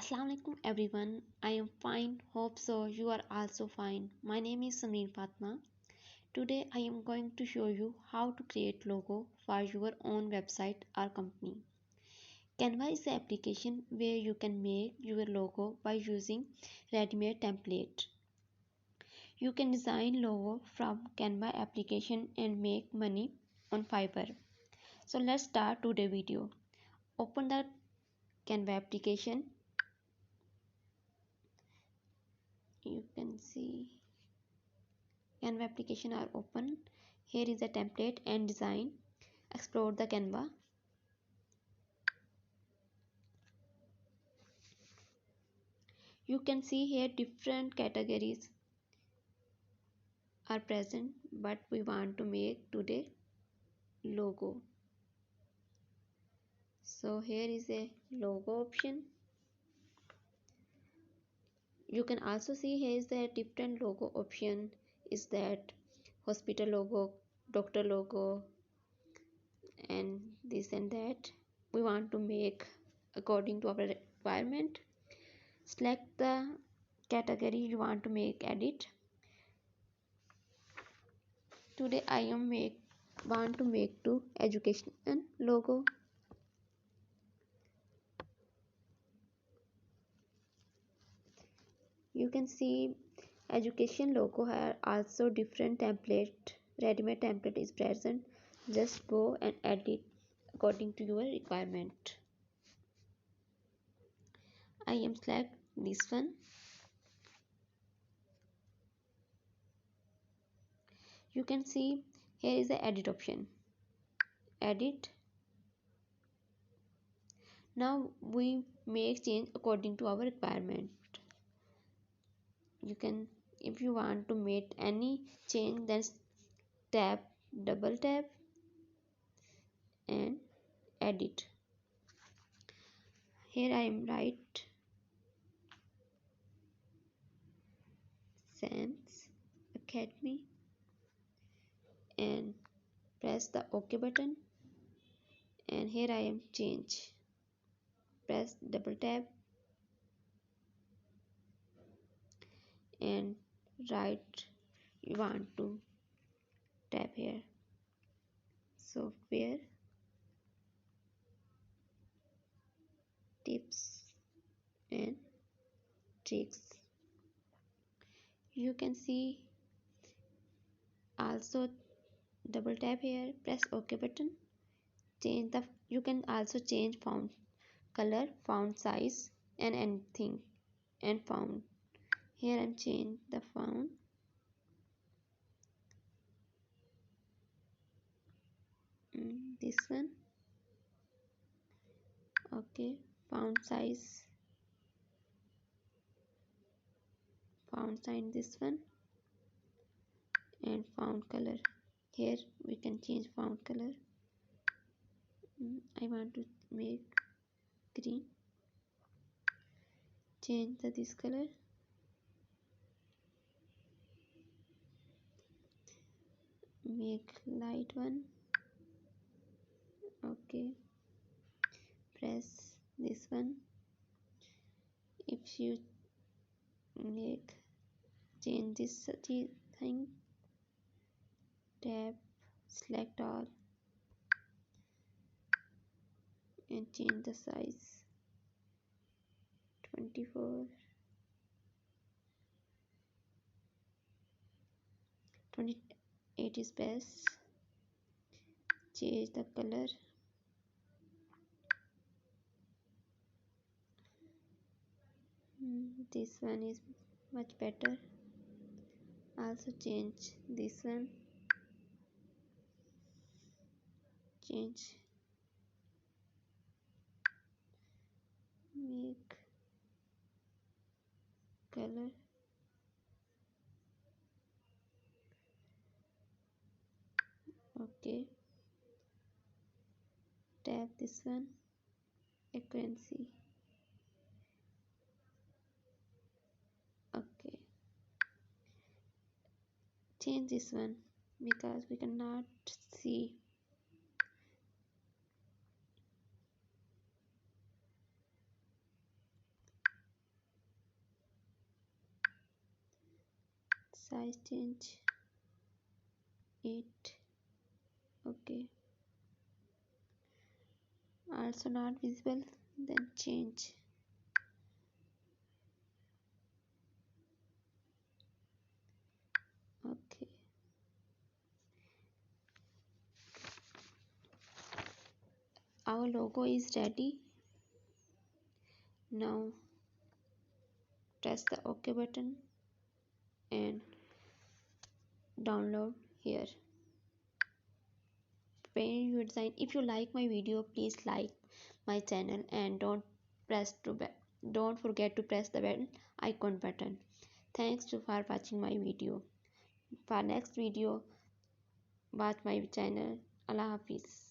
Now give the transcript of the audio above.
Assalamualaikum everyone. I am fine. Hope so. You are also fine. My name is Samir Fatma. Today I am going to show you how to create logo for your own website or company. Canva is the application where you can make your logo by using ready-made template. You can design logo from Canva application and make money on Fiverr. So let's start today's video. Open the Canva application. You can see Canva application are open. Here is a template and design. Explore the Canva. You can see here different categories are present, but we want to make today logo. So here is a logo option. You can also see here is the different logo option. Is that hospital logo, doctor logo, and this and that. We want to make according to our requirement. Select the category you want to make edit. Today I want to make to education logo. You can see education logo have also different template. Ready-made template is present. Just go and edit according to your requirement. I am select this one. You can see here is the edit option. Edit. Now we make change according to our requirement. You can, if you want to make any change, then double tap and edit. Here I am write Sam's Academy and press the OK button, and here I am change. Press double tap and write you want to tap here software tips and tricks. You can see also double tap here, press OK button, change the, you can also change font color, font size and anything, and font. Here I'm change the font. This one. Okay, font size this one, and font color. Here we can change font color. I want to make green. Change this color. Make light one. Okay, press this one. If you make change this thing, tap select all and change the size 24, 28 is best. Change the color. This one is much better. Also change this one. Change, make color. Okay, tap this one, accuracy. Okay, change this one because we cannot see. size change it. Okay, also not visible, then change. Okay, our logo is ready. Now press the OK button and download here. Prepare your design. If you like my video, please like my channel and don't forget to press the bell icon button. Thanks for watching my video. For next video, watch my channel. Allah Hafiz.